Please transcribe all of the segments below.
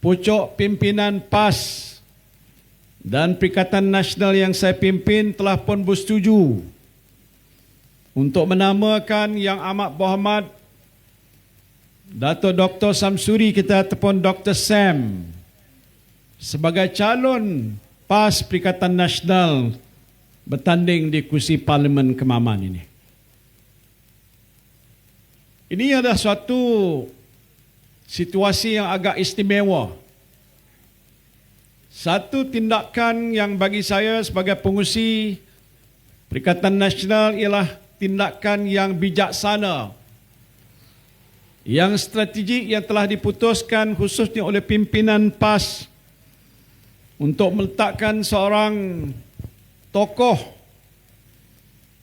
pucuk pimpinan PAS dan Perikatan Nasional yang saya pimpin telah pun bersetuju untuk menamakan Yang Amat Berhormat Dato' Dr. Samsuri kita ataupun Dr. Sam sebagai calon PAS Perikatan Nasional bertanding di kursi Parlimen Kemaman ini. Ini adalah suatu situasi yang agak istimewa. Satu tindakan yang bagi saya sebagai pengurusi Perikatan Nasional ialah tindakan yang bijaksana, yang strategik yang telah diputuskan khususnya oleh pimpinan PAS untuk meletakkan seorang tokoh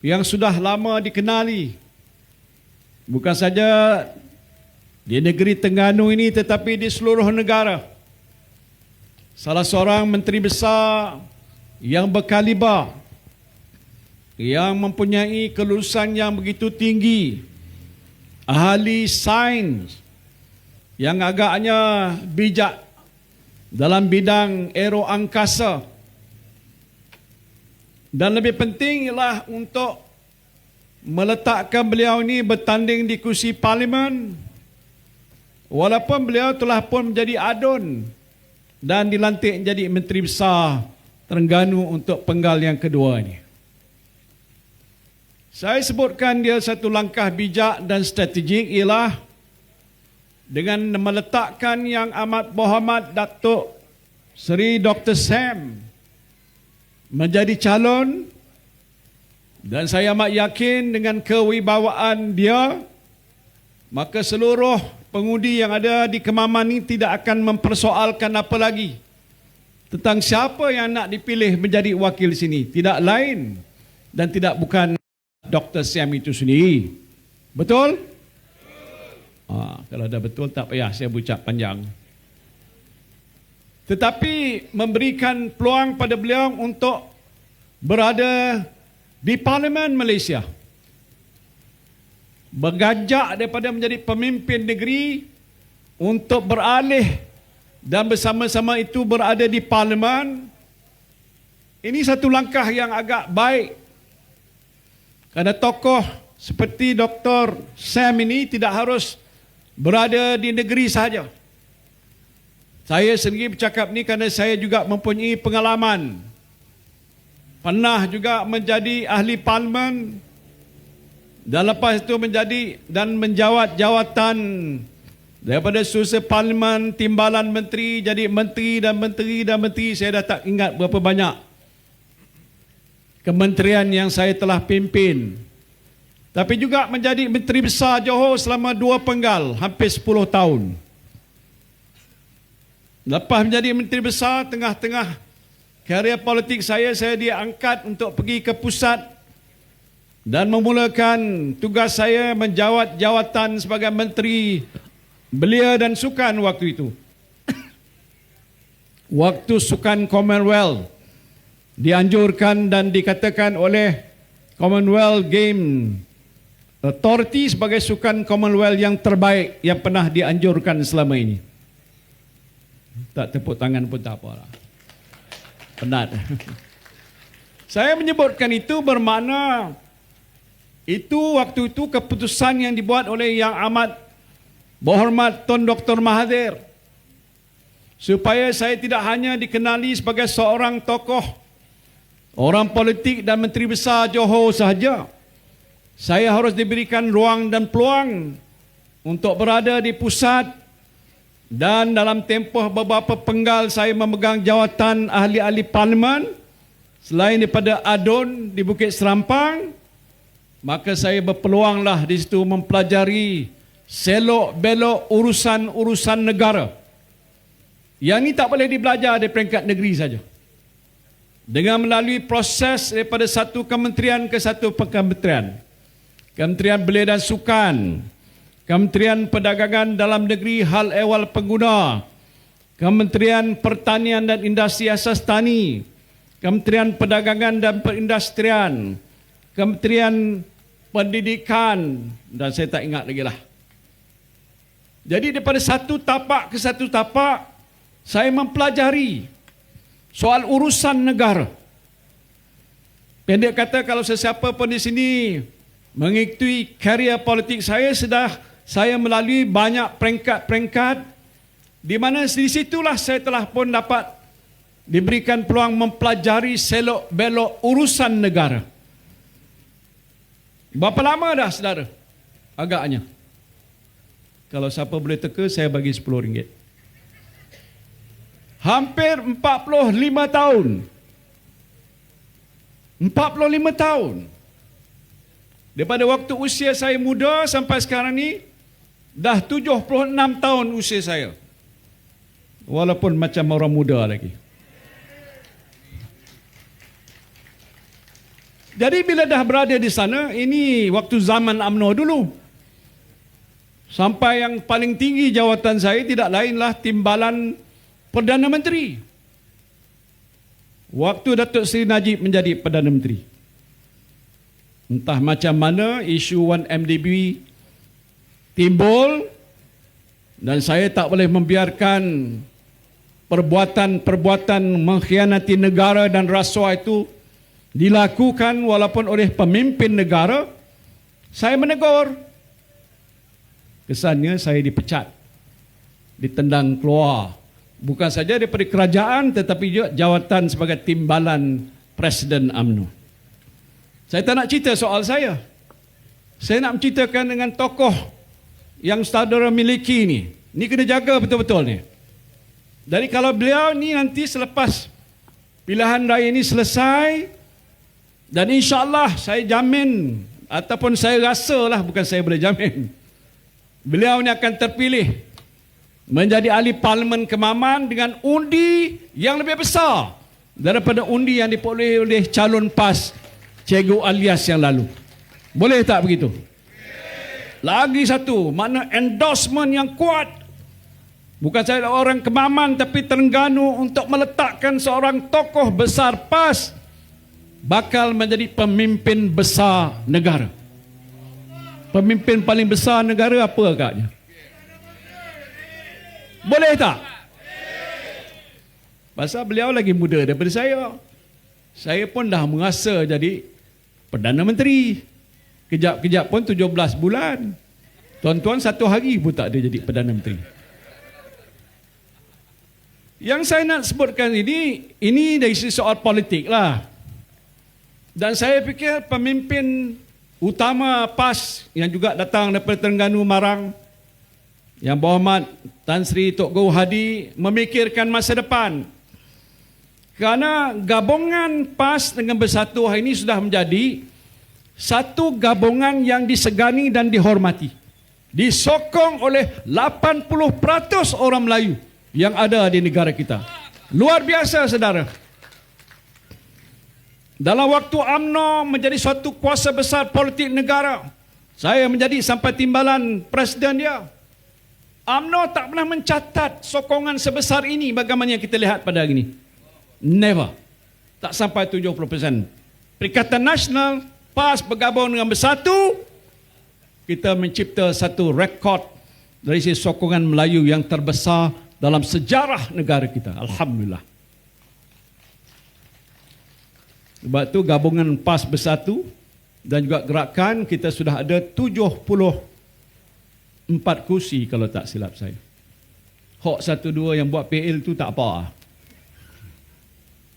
yang sudah lama dikenali bukan saja di negeri Terengganu ini tetapi di seluruh negara. Salah seorang menteri besar yang berkaliber, yang mempunyai kelulusan yang begitu tinggi, ahli sains yang agaknya bijak dalam bidang aero angkasa. Dan lebih penting ialah untuk meletakkan beliau ini bertanding di kursi parlimen, walaupun beliau telah pun menjadi adun dan dilantik menjadi Menteri Besar Terengganu untuk penggal yang kedua ini. Saya sebutkan dia satu langkah bijak dan strategik ialah dengan meletakkan Yang Amat Berhormat Datuk Seri Dr. Sam menjadi calon, dan saya amat yakin dengan kewibawaan dia, maka seluruh pengundi yang ada di Kemaman ini tidak akan mempersoalkan apa lagi tentang siapa yang nak dipilih menjadi wakil sini. Tidak lain dan tidak bukan Dr. Sam itu sendiri. Betul? Kalau dah betul tak payah saya ucap panjang. Tetapi memberikan peluang pada beliau untuk berada di Parlimen Malaysia, bergajak daripada menjadi pemimpin negeri untuk beralih dan bersama-sama itu berada di Parlimen. Ini satu langkah yang agak baik, kerana tokoh seperti Dr. Sam ini tidak harus berada di negeri sahaja. Saya sendiri bercakap ni kerana saya juga mempunyai pengalaman, pernah juga menjadi ahli parlimen dan lepas itu menjadi dan menjawat jawatan daripada susah parlimen, timbalan menteri, jadi menteri dan menteri dan menteri. Saya dah tak ingat berapa banyak kementerian yang saya telah pimpin. Tapi juga menjadi Menteri Besar Johor selama 2 penggal, hampir 10 tahun. Lepas menjadi Menteri Besar, tengah-tengah karier politik saya diangkat untuk pergi ke pusat dan memulakan tugas saya menjawat jawatan sebagai Menteri Belia dan Sukan waktu itu. Waktu Sukan Commonwealth dianjurkan dan dikatakan oleh Commonwealth Game Authority sebagai sukan Commonwealth yang terbaik yang pernah dianjurkan selama ini. Tak tepuk tangan pun tak apalah. Penat. Saya menyebutkan itu bermakna itu waktu itu keputusan yang dibuat oleh Yang Amat Berhormat Tun Dr. Mahathir, supaya saya tidak hanya dikenali sebagai seorang tokoh, orang politik dan Menteri Besar Johor sahaja. Saya harus diberikan ruang dan peluang untuk berada di pusat, dan dalam tempoh beberapa penggal saya memegang jawatan ahli-ahli parlimen selain daripada adun di Bukit Serampang. Maka saya berpeluanglah di situ mempelajari selok belok urusan-urusan negara. Yang ini tak boleh dibelajar di peringkat negeri saja, dengan melalui proses daripada satu kementerian ke satu kementerian. Kementerian Belia dan Sukan, Kementerian Perdagangan Dalam Negeri Hal Ehwal Pengguna, Kementerian Pertanian dan Industri Asas Tani, Kementerian Perdagangan dan Perindustrian, Kementerian Pendidikan, dan saya tak ingat lagi lah. Jadi daripada satu tapak ke satu tapak, Saya mempelajari soal urusan negara. Pendek kata, kalau sesiapa pun di sini mengikuti karier politik saya, saya melalui banyak peringkat-peringkat di mana di situlah saya telah pun dapat diberikan peluang mempelajari selok belok urusan negara. Berapa lama dah, saudara? Agaknya. Kalau siapa boleh teka, saya bagi RM10. Hampir 45 tahun. 45 tahun. Daripada waktu usia saya muda sampai sekarang ni, dah 76 tahun usia saya. Walaupun macam orang muda lagi. Jadi bila dah berada di sana, ini waktu zaman UMNO dulu. Sampai yang paling tinggi jawatan saya tidak lainlah timbalan Perdana Menteri. Waktu Datuk Seri Najib menjadi Perdana Menteri. Entah macam mana isu 1MDB timbul dan saya tak boleh membiarkan perbuatan-perbuatan mengkhianati negara dan rasuah itu dilakukan walaupun oleh pemimpin negara. Saya menegur. Kesannya saya dipecat, ditendang keluar. Bukan saja daripada kerajaan tetapi juga jawatan sebagai timbalan Presiden UMNO. Saya tak nak cerita soal saya. Saya nak menceritakan dengan tokoh yang saudara miliki ni. Ni kena jaga betul-betul ni. Jadi kalau beliau ni nanti selepas pilihan raya ini selesai, dan insya-Allah saya jamin ataupun saya rasalah, bukan saya boleh jamin, beliau ni akan terpilih menjadi ahli parlimen Kemaman dengan undi yang lebih besar daripada undi yang diperoleh oleh calon PAS Cikgu Alias yang lalu. Boleh tak begitu? Lagi satu, makna endorsement yang kuat. Bukan saya orang Kemaman tapi Terengganu untuk meletakkan seorang tokoh besar PAS bakal menjadi pemimpin besar negara. Pemimpin paling besar negara apa agaknya? Boleh tak? Pasal beliau lagi muda daripada saya. Saya pun dah merasa jadi Perdana Menteri. Kejap-kejap pun 17 bulan. Tuan-tuan 1 hari pun tak ada jadi Perdana Menteri. Yang saya nak sebutkan ini dari sisi soal politik lah. Dan saya fikir pemimpin utama PAS yang juga datang daripada Terengganu Marang, Yang Berhormat Tan Sri Tok Guru Hadi, memikirkan masa depan. Kerana gabungan PAS dengan Bersatu hari ini sudah menjadi satu gabungan yang disegani dan dihormati. Disokong oleh 80% orang Melayu yang ada di negara kita. Luar biasa, saudara. Dalam waktu UMNO menjadi suatu kuasa besar politik negara, saya menjadi sampai timbalan presiden dia. UMNO tak pernah mencatat sokongan sebesar ini bagaimana yang kita lihat pada hari ini. Never. Tak sampai 70%. Perikatan Nasional, PAS bergabung dengan Bersatu, kita mencipta satu rekod dari sisi sokongan Melayu yang terbesar dalam sejarah negara kita. Alhamdulillah. Sebab itu gabungan PAS Bersatu dan juga gerakan kita sudah ada 74 kursi kalau tak silap saya. Hok 1-2 yang buat PL tu tak apa.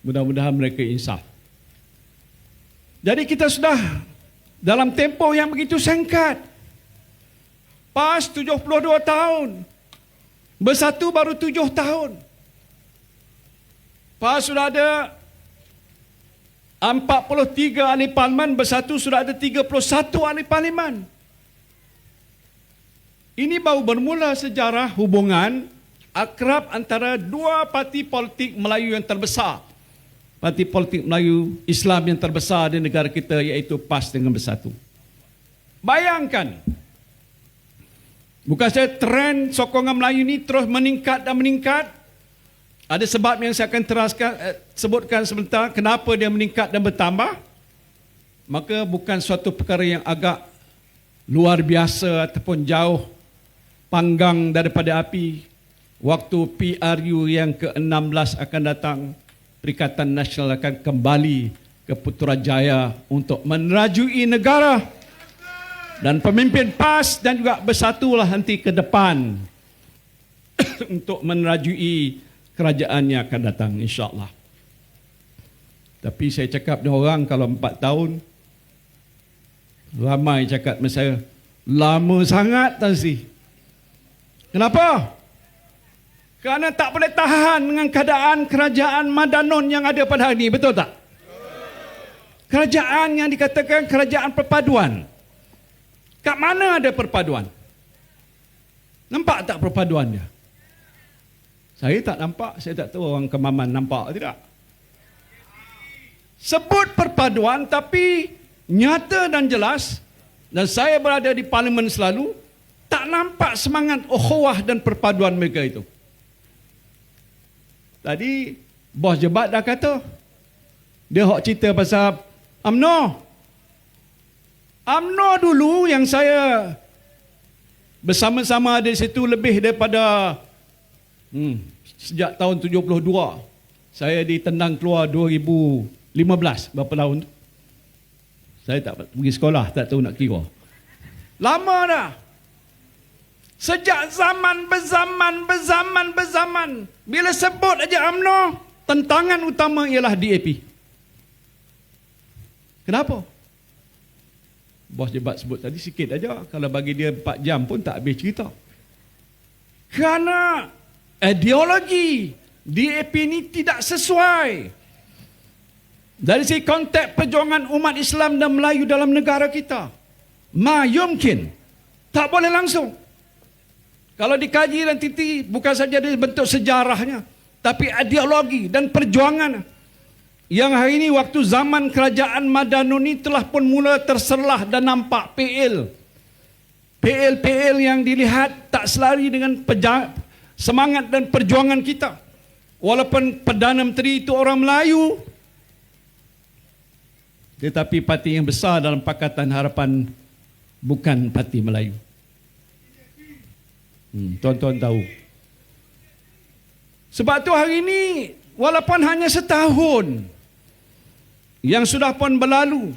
Mudah-mudahan mereka insaf. Jadi kita sudah dalam tempoh yang begitu singkat. PAS 72 tahun. Bersatu baru 7 tahun. PAS sudah ada 43 ahli parlimen, Bersatu sudah ada 31 ahli parlimen. Ini baru bermula sejarah hubungan akrab antara dua parti politik Melayu yang terbesar. Parti politik Melayu Islam yang terbesar di negara kita, iaitu PAS dengan Bersatu. Bayangkan, bukan saya trend sokongan Melayu ini terus meningkat dan meningkat. Ada sebab yang saya akan sebutkan sebentar kenapa dia meningkat dan bertambah. Maka bukan suatu perkara yang agak luar biasa ataupun jauh panggang daripada api. waktu PRU yang ke-16 akan datang, Perikatan Nasional akan kembali ke Putrajaya untuk menerajui negara, dan pemimpin PAS dan juga bersatulah nanti ke depan untuk menerajui kerajaan yang akan datang, insyaAllah. Tapi saya cakap dengan orang, kalau 4 tahun, ramai cakap dengan saya, lama sangat Tan Sri. Kenapa? Kerana tak boleh tahan dengan keadaan kerajaan Madanon yang ada pada hari ini, betul tak? Kerajaan yang dikatakan kerajaan perpaduan. Kat mana ada perpaduan? Nampak tak perpaduan dia? Saya tak nampak, saya tak tahu orang Kemaman nampak tidak. Sebut perpaduan tapi nyata dan jelas, dan saya berada di parlimen selalu, tak nampak semangat ukhuwah dan perpaduan mereka itu. Tadi bos jebat dah kata, dia hok cerita pasal UMNO. UMNO dulu yang saya bersama-sama ada di situ lebih daripada sejak tahun 72. Saya ditendang keluar 2015, berapa tahun tu? Saya tak pergi sekolah, tak tahu nak kira. Lama dah. Sejak zaman berzaman. Bila sebut aja UMNO, tentangan utama ialah DAP. Kenapa? Bos jebat sebut tadi sikit aja. Kalau bagi dia 4 jam pun tak habis cerita. Kerana ideologi DAP ini tidak sesuai dari segi konteks perjuangan umat Islam dan Melayu dalam negara kita. Ma yumkin. Tak boleh langsung. Kalau dikaji dan titi, bukan saja dari bentuk sejarahnya, tapi ideologi dan perjuangan yang hari ini waktu zaman kerajaan Madanon ini telah pun mula terserlah dan nampak PL yang dilihat tak selari dengan semangat dan perjuangan kita. Walaupun Perdana Menteri itu orang Melayu, tetapi parti yang besar dalam Pakatan Harapan bukan parti Melayu. Tuan-tuan tahu. Sebab tu hari ini, walaupun hanya setahun yang sudah pun berlalu,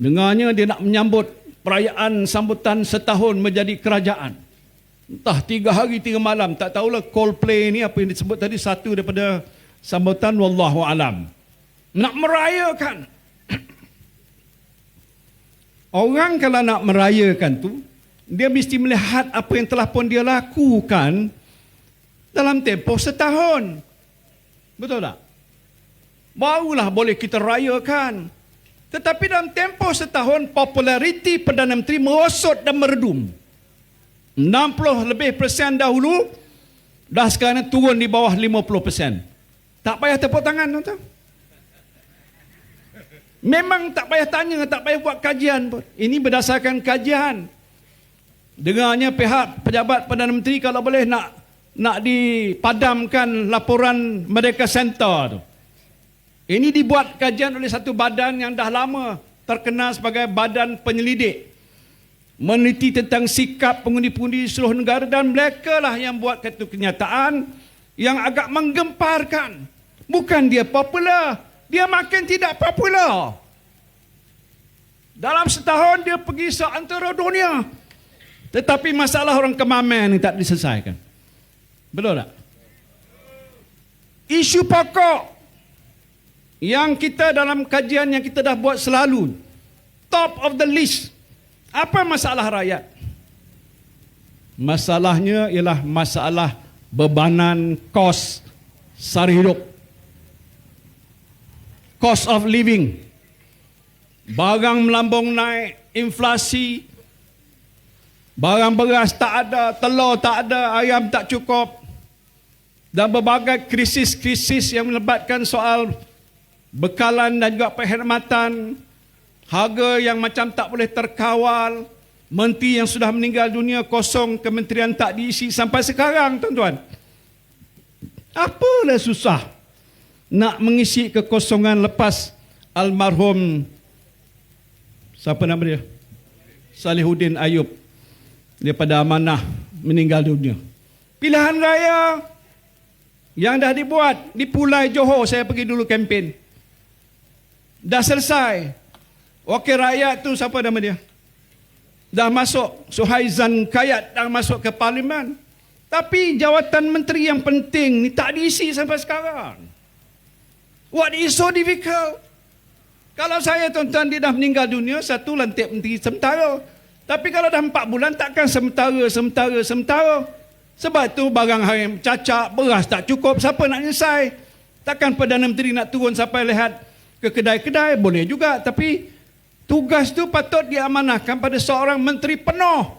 dengarnya dia nak menyambut perayaan sambutan setahun menjadi kerajaan. Entah 3 hari 3 malam, tak tahulah Coldplay ni apa yang disebut tadi, satu daripada sambutan, wallahu alam. Nak merayakan. Orang kalau nak merayakan tu, dia mesti melihat apa yang telah pun dia lakukan dalam tempoh setahun. Betul tak? Barulah boleh kita rayakan. Tetapi dalam tempoh setahun, populariti Perdana Menteri merosot dan meredum. 60% lebih dahulu, dah sekarang turun di bawah 50%. Tak payah tepuk tangan, tuan-tuan. Memang tak payah tanya, tak payah buat kajian pun. Ini berdasarkan kajian. Dengarnya pihak pejabat Perdana Menteri kalau boleh nak dipadamkan laporan Merdeka Center tu. Ini dibuat kajian oleh satu badan yang dah lama terkenal sebagai badan penyelidik. Meneliti tentang sikap pengundi-pengundi seluruh negara, dan mereka lah yang buat satu kenyataan yang agak menggemparkan. Bukan dia popular, dia makin tidak popular. Dalam setahun dia pergi seantero dunia. Tetapi masalah orang Kemaman ini tak diselesaikan. Betul tak? Isu pokok yang kita dalam kajian yang kita dah buat selalu, top of the list, apa masalah rakyat? Masalahnya ialah masalah bebanan kos sara hidup, cost of living. Barang melambung naik, inflasi, barang beras tak ada, telur tak ada, ayam tak cukup, dan berbagai krisis-krisis yang melibatkan soal bekalan dan juga perkhidmatan, harga yang macam tak boleh terkawal, menteri yang sudah meninggal dunia kosong, kementerian tak diisi sampai sekarang, tuan-tuan. Apalah susah nak mengisi kekosongan lepas almarhum, siapa nama dia? Salihuddin Ayub daripada Amanah meninggal dunia. Pilihan raya yang dah dibuat di Pulai Johor, saya pergi dulu kempen. Dah selesai. Wakil rakyat tu siapa nama dia? Dah masuk, Suhaizan Kayat dah masuk ke parlimen. Tapi jawatan menteri yang penting ni tak diisi sampai sekarang. What is so difficult? Kalau saya tuan-tuan dia dah meninggal dunia, satu lantik menteri sementara. Tapi kalau dah 4 bulan takkan sementara. Sebab tu barang haram cacat, beras tak cukup, siapa nak nyelesai? Takkan Perdana Menteri nak turun sampai lihat ke kedai-kedai, boleh juga. Tapi tugas tu patut diamanahkan pada seorang menteri penuh.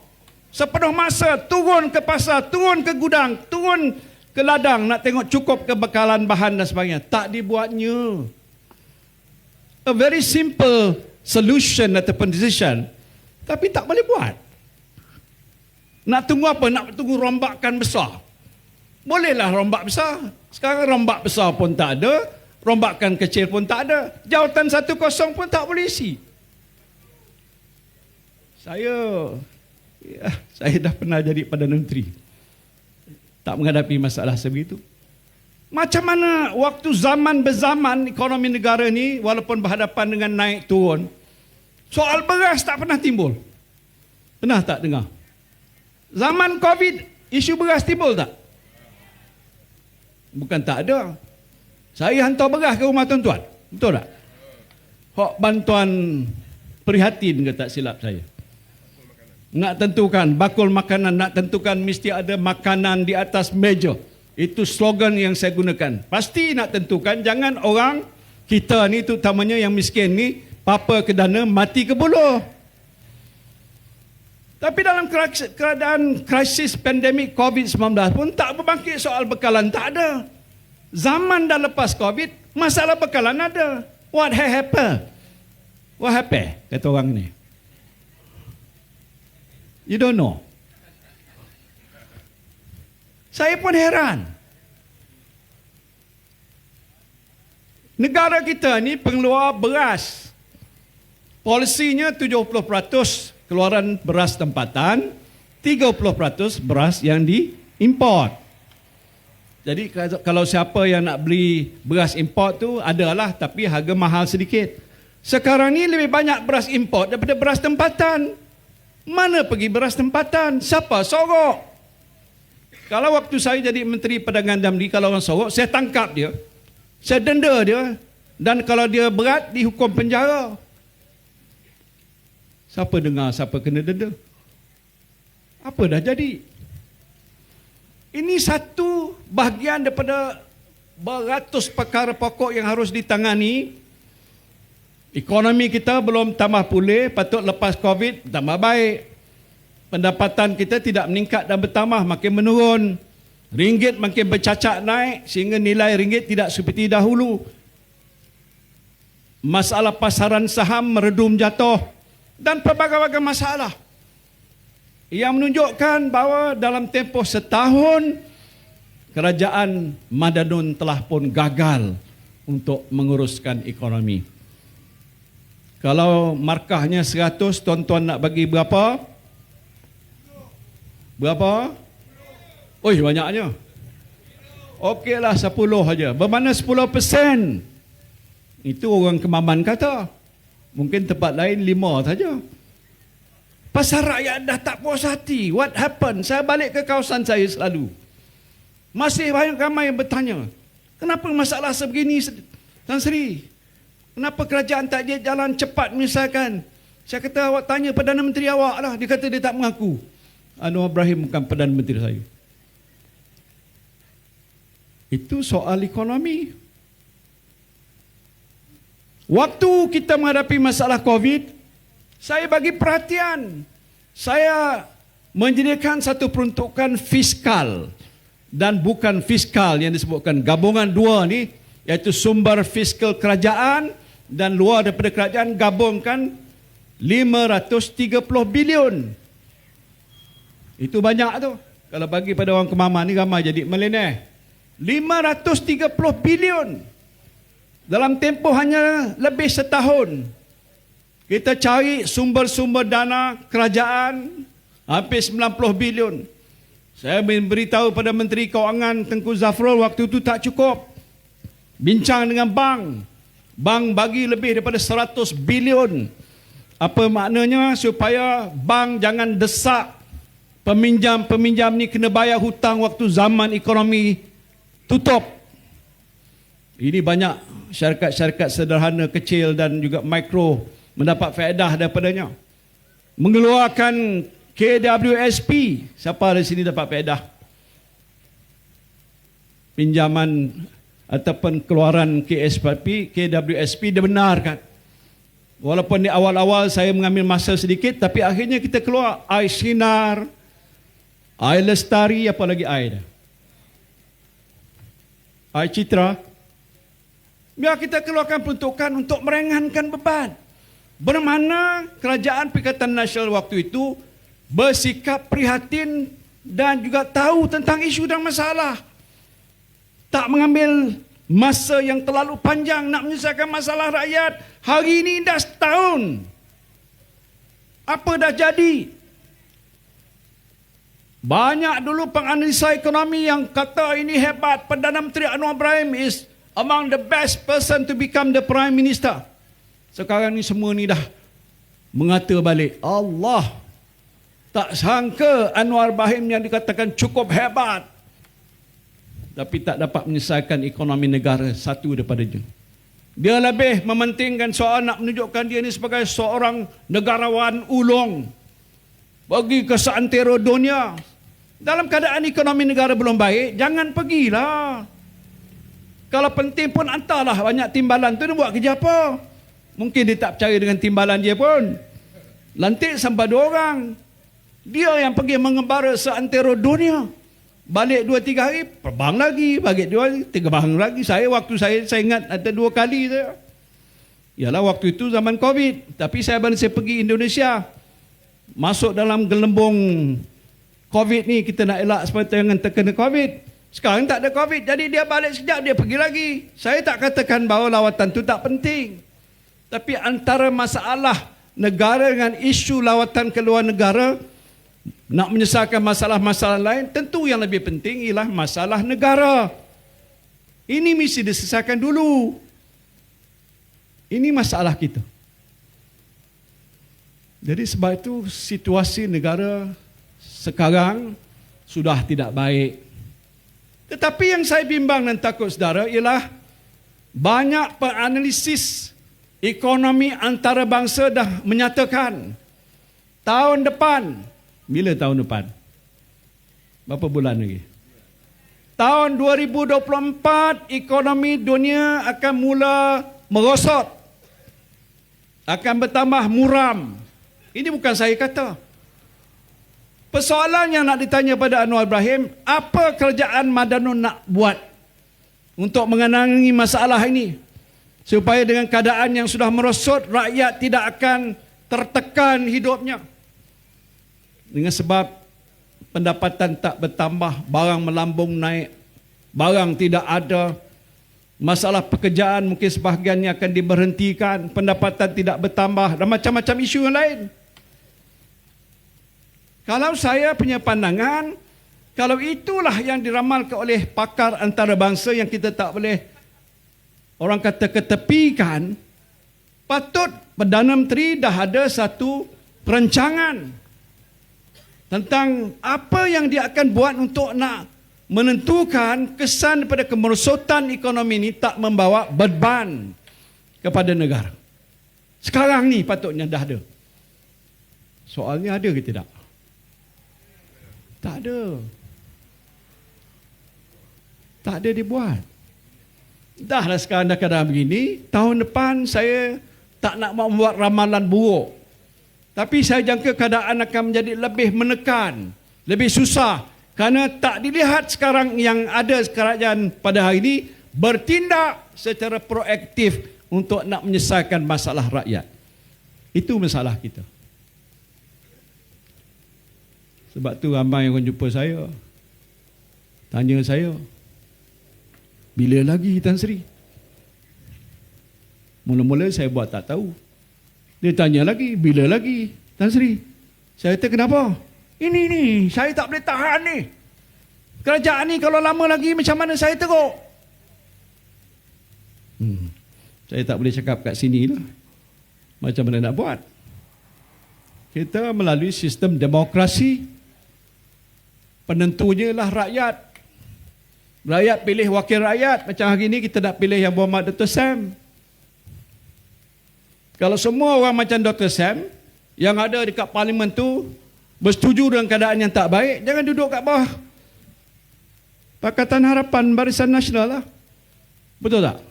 Sepenuh masa, turun ke pasar, turun ke gudang, turun ke ladang, nak tengok cukup kebekalan bahan dan sebagainya. Tak dibuatnya. A very simple solution ataupun decision. Tapi tak boleh buat. Nak tunggu apa? Nak tunggu rombakan besar. Bolehlah rombak besar. Sekarang rombak besar pun tak ada. Rombakan kecil pun tak ada. Jawatan 1-0 pun tak boleh isi. Saya dah pernah jadi Perdana Menteri. Tak menghadapi masalah sebegitu. Macam mana waktu zaman berzaman ekonomi negara ni, walaupun berhadapan dengan naik turun, soal beras tak pernah timbul. Pernah tak dengar? Zaman COVID, isu beras timbul tak? Bukan tak ada. Saya hantar beras ke rumah tuan-tuan. Betul tak? Hak bantuan prihatin ke tak silap saya. Nak tentukan bakul makanan, nak tentukan mesti ada makanan di atas meja. Itu slogan yang saya gunakan. Pasti nak tentukan, jangan orang kita ni, terutamanya yang miskin ni, papa ke dana, mati ke buluh. Tapi dalam keadaan krisis pandemik COVID-19 pun tak berbangkit soal bekalan, tak ada. Zaman dah lepas COVID, masalah bekalan ada. What happened? What happened? Kata orang ni. You don't know. Saya pun heran. Negara kita ni pengeluar beras. Polisinya 70% keluaran beras tempatan, 30% beras yang diimport. Jadi kalau siapa yang nak beli beras import tu adalah, tapi harga mahal sedikit. Sekarang ni lebih banyak beras import daripada beras tempatan. Mana pergi beras tempatan? Siapa sorok? Kalau waktu saya jadi Menteri Perdagangan dan Beli, kalau orang sorok, saya tangkap dia. Saya denda dia. Dan kalau dia berat, dihukum penjara. Siapa dengar siapa kena denda? Apa dah jadi? Ini satu bahagian daripada beratus perkara pokok yang harus ditangani. Ekonomi kita belum tambah pulih, patut lepas COVID tambah baik. Pendapatan kita tidak meningkat dan bertambah, makin menurun. Ringgit makin bercacak naik sehingga nilai ringgit tidak seperti dahulu. Masalah pasaran saham meredum jatuh. Dan pelbagai-bagai masalah yang menunjukkan bahawa dalam tempoh setahun kerajaan Madanun telah pun gagal untuk menguruskan ekonomi. Kalau markahnya 100, tuan-tuan nak bagi berapa? Berapa? Oi, banyaknya. Okeylah 10 saja. Bermakna 10%. Itu orang Kemaman kata. Mungkin tempat lain 5 saja. Pasal rakyat dah tak puas hati. What happened? Saya balik ke kawasan saya selalu. Masih banyak ramai yang bertanya, kenapa masalah sebegini, Tan Sri? Kenapa kerajaan tak dia jalan cepat misalkan? Saya kata, awak tanya Perdana Menteri awak lah. Dia kata dia tak mengaku. Anwar Ibrahim bukan Perdana Menteri saya. Itu soal ekonomi. Waktu kita menghadapi masalah COVID, saya bagi perhatian. Saya menyediakan satu peruntukan fiskal dan bukan fiskal yang disebutkan. Gabungan dua ni, iaitu sumber fiskal kerajaan dan luar daripada kerajaan, gabungkan 530 bilion. Itu banyak tu. Kalau bagi pada orang Kemaman ni ramai jadi milioner. 530 bilion. Dalam tempoh hanya lebih setahun, kita cari sumber-sumber dana kerajaan hampir 90 bilion. Saya memberitahu pada Menteri Kewangan Tengku Zafrul waktu itu tak cukup. Bincang dengan bank. Bank bagi lebih daripada 100 bilion. Apa maknanya? Supaya bank jangan desak peminjam-peminjam ni kena bayar hutang waktu zaman ekonomi tutup. Ini banyak syarikat-syarikat sederhana, kecil dan juga mikro mendapat faedah daripadanya. Mengeluarkan KWSP. Siapa di sini dapat faedah? Pinjaman ataupun keluaran KWSP dibenarkan. Walaupun di awal-awal saya mengambil masa sedikit, tapi akhirnya kita keluar Air Sinar, Air Lestari, apa lagi air? Air Citra. Biar kita keluarkan peruntukan untuk meringankan beban. Bermana kerajaan Perikatan Nasional waktu itu bersikap prihatin dan juga tahu tentang isu dan masalah. Tak mengambil masa yang terlalu panjang nak menyelesaikan masalah rakyat. Hari ini dah setahun. Apa dah jadi? Banyak dulu penganalisa ekonomi yang kata ini hebat. Perdana Menteri Anwar Ibrahim is among the best person to become the Prime Minister. Sekarang ni semua ni dah mengata balik. Allah, tak sangka Anwar Ibrahim yang dikatakan cukup hebat, tapi tak dapat menyelesaikan ekonomi negara satu daripada dia. Dia lebih mementingkan soal nak menunjukkan dia ni sebagai seorang negarawan ulung. Pergi ke seantero dunia. Dalam keadaan ekonomi negara belum baik, jangan pergilah. Kalau penting pun hantarlah banyak timbalan tu, dia buat kerja apa? Mungkin dia tak percaya dengan timbalan dia pun. Lantik sampai 2 orang. Dia yang pergi mengembara seantero dunia. Balik 2-3 hari, terbang lagi. Balik 2 hari, terbang lagi. Waktu saya ingat ada 2 kali saya. Ialah waktu itu zaman COVID. Tapi saya pergi Indonesia. Masuk dalam gelembung COVID ni, kita nak elak supaya jangan terkena COVID. Sekarang tak ada COVID, jadi dia balik sekejap, dia pergi lagi. Saya tak katakan bahawa lawatan tu tak penting. Tapi antara masalah negara dengan isu lawatan ke luar negara, nak menyelesaikan masalah-masalah lain, tentu yang lebih penting ialah masalah negara. Ini mesti diselesaikan dulu. Ini masalah kita. Jadi sebab itu situasi negara sekarang sudah tidak baik. Tetapi yang saya bimbang dan takut saudara ialah banyak penganalisis ekonomi antarabangsa dah menyatakan tahun depan, bila tahun depan? Berapa bulan lagi? Tahun 2024 ekonomi dunia akan mula merosot. Akan bertambah muram. Ini bukan saya kata. Persoalan yang nak ditanya pada Anwar Ibrahim, apa kerajaan Madanun nak buat untuk mengenangi masalah ini? Supaya dengan keadaan yang sudah merosot, rakyat tidak akan tertekan hidupnya. Dengan sebab pendapatan tak bertambah, barang melambung naik, barang tidak ada, masalah pekerjaan mungkin sebahagiannya akan diberhentikan, pendapatan tidak bertambah dan macam-macam isu yang lain. Kalau saya punya pandangan, kalau itulah yang diramalkan oleh pakar antarabangsa yang kita tak boleh orang kata ketepikan, patut Perdana Menteri dah ada satu perancangan tentang apa yang dia akan buat untuk nak menentukan kesan daripada kemerosotan ekonomi ini tak membawa beban kepada negara. Sekarang ni patutnya dah ada. Soalnya ada ke tidak? Tak ada. Tak ada dibuat. Dah lah sekarang dah keadaan begini. Tahun depan saya tak nak membuat ramalan buruk. Tapi saya jangka keadaan akan menjadi lebih menekan, lebih susah. Kerana tak dilihat sekarang yang ada kerajaan pada hari ini bertindak secara proaktif untuk nak menyelesaikan masalah rakyat. Itu masalah kita. Sebab tu ramai orang jumpa saya, tanya saya, bila lagi Tan Sri? Mula-mula saya buat tak tahu. Dia tanya lagi, bila lagi Tan Sri? Saya kata kenapa? Ini, saya tak boleh tahan ni. Kerajaan ni kalau lama lagi macam mana saya teruk? Saya tak boleh cakap kat sini lah. Macam mana nak buat? Kita melalui sistem demokrasi, penentunya lah rakyat. Rakyat pilih wakil rakyat. Macam hari ni kita nak pilih yang berhormat Dr. Sam. Kalau semua orang macam Dr. Sam yang ada dekat parlimen tu bersetuju dengan keadaan yang tak baik, jangan duduk kat bawah Pakatan Harapan Barisan Nasional lah. Betul tak?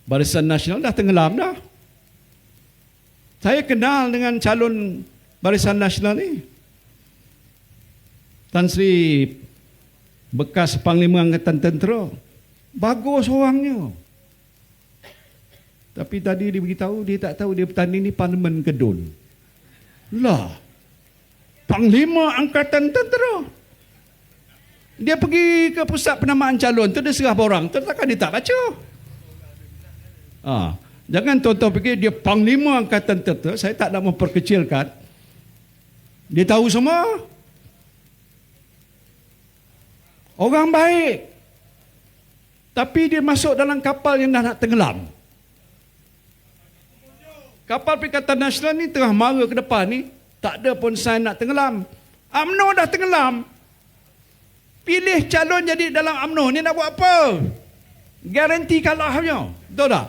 Barisan Nasional dah tenggelam dah. Saya kenal dengan calon Barisan Nasional ni, Tan Sri bekas Panglima Angkatan Tentera. Bagus orangnya. Tapi tadi dia beritahu dia tak tahu dia bertanding ni Parlimen Kedun. Lah, Panglima Angkatan Tentera. Dia pergi ke pusat penamaan calon tu, dia serah borang tu, takkan dia tak baca? Jangan tuan-tuan fikir dia Panglima Angkatan Tentera. Saya tak nak memperkecilkan. Dia tahu semua. Orang baik. Tapi dia masuk dalam kapal yang dah nak tenggelam. Kapal Perikatan Nasional ni tengah mara ke depan ni, tak ada pun sign nak tenggelam. UMNO dah tenggelam. Pilih calon jadi dalam UMNO ni nak buat apa? Garanti kalahnya. Betul tak?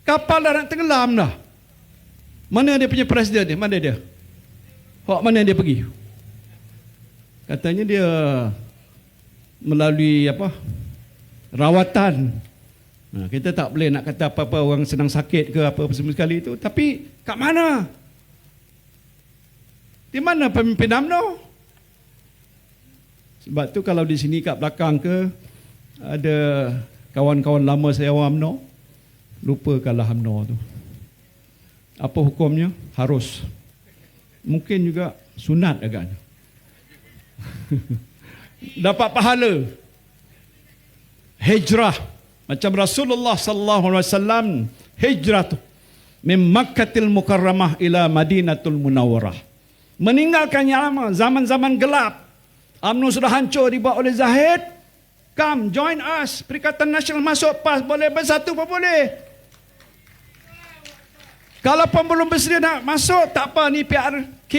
Kapal dah nak tenggelam dah. Mana dia punya presiden ni? Mana dia? Hak mana dia pergi? Katanya dia melalui rawatan. Kita tak boleh nak kata apa-apa orang senang sakit ke apa semua sekali itu. Tapi kat mana? Di mana pemimpin UMNO? Sebab tu kalau di sini kat belakang ke ada kawan-kawan lama saya orang UMNO, lupakanlah UMNO tu. Apa hukumnya? Harus. Mungkin juga sunat agaknya. Dapat pahala. Hijrah. Macam Rasulullah sallallahu alaihi wasallam hijrah tu min Makkatil Mukarramah ila Madinatul Munawwarah. Meninggalkan yang lama, zaman-zaman gelap. UMNO sudah hancur dibawa oleh Zahid. Come, join us. Perikatan Nasional masuk PAS. Boleh bersatu pun boleh. Kalau pun belum bersedia nak masuk, tak apa ni PRK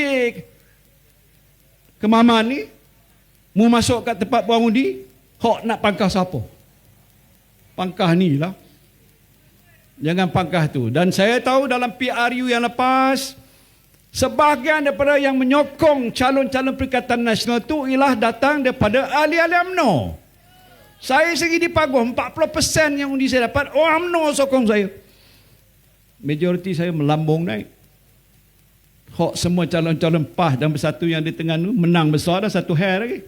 Kemaman ni. Mu masuk kat tempat buang undi, hok nak pangkah siapa? Pangkah ni lah. Jangan pangkah tu. Dan saya tahu dalam PRU yang lepas, sebahagian daripada yang menyokong calon-calon Perikatan Nasional tu ialah datang daripada ahli-ahli UMNO. Saya sendiri dipaguh 40% yang undi saya dapat, UMNO sokong saya. Majoriti saya melambung naik. Hok semua calon-calon PAS dan bersatu yang di tengah tu menang besar dah, satu hair lagi.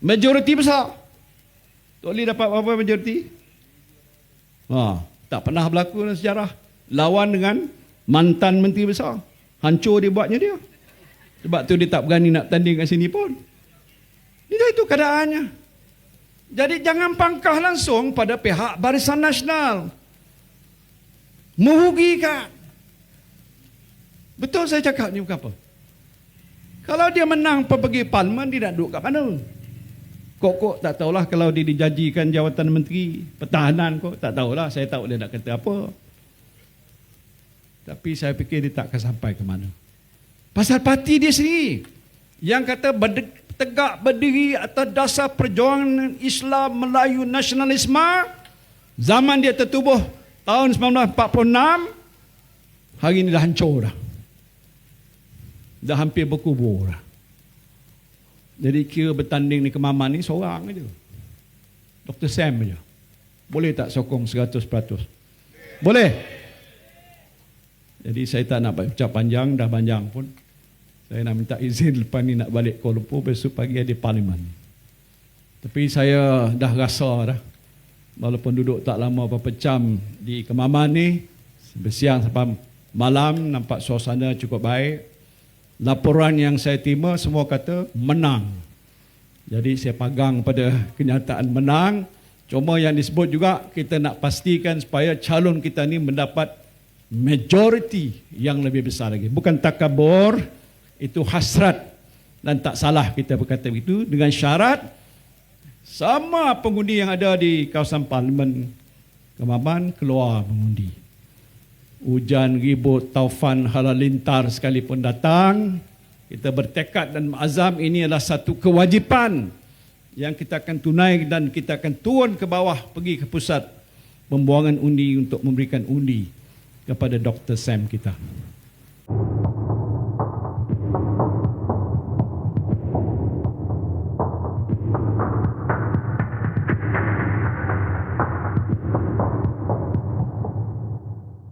Majoriti besar. Tak boleh dapat apa-apa majoriti. Tak pernah berlaku dalam sejarah. Lawan dengan mantan menteri besar. Hancur dia buatnya dia. Sebab tu dia tak berani nak tanding kat sini pun. Itu keadaannya. Jadi jangan pangkah langsung pada pihak Barisan Nasional. Merugikan. Betul saya cakap ni bukan apa. Kalau dia menang pergi parlimen, dia nak duduk kat mana? Kok tak tahulah kalau dia dijanjikan jawatan menteri pertahanan kok. Tak tahulah, saya tak boleh nak kata apa. Tapi saya fikir dia tak akan sampai ke mana. Pasal parti dia sendiri yang kata tegak berdiri atas dasar perjuangan Islam Melayu nasionalisme. Zaman dia tertubuh tahun 1946, hari ini dah hancur dah. Dah hampir berkubur dah. Jadi kira bertanding ni Kemaman ni seorang aja. Dr. Sam aja. Boleh tak sokong 100%? Boleh. Jadi saya tak nak ucap panjang, dah panjang pun. Saya nak minta izin lepas ni nak balik Kuala Lumpur, besok pagi ada parlimen. Tapi saya dah rasa dah, walaupun duduk tak lama berapa jam di Kemaman ni, siang sampai malam nampak suasana cukup baik. Laporan yang saya terima semua kata menang. Jadi saya pegang pada kenyataan menang. Cuma yang disebut juga kita nak pastikan supaya calon kita ni mendapat majoriti yang lebih besar lagi. Bukan takabur, itu hasrat dan tak salah kita berkata begitu, dengan syarat sama pengundi yang ada di kawasan Parlimen Kemaban keluar mengundi. Hujan, ribut, taufan, halalintar sekalipun datang, kita bertekad dan azam ini adalah satu kewajipan yang kita akan tunai dan kita akan turun ke bawah pergi ke pusat pembuangan undi untuk memberikan undi kepada Dr. Sam kita.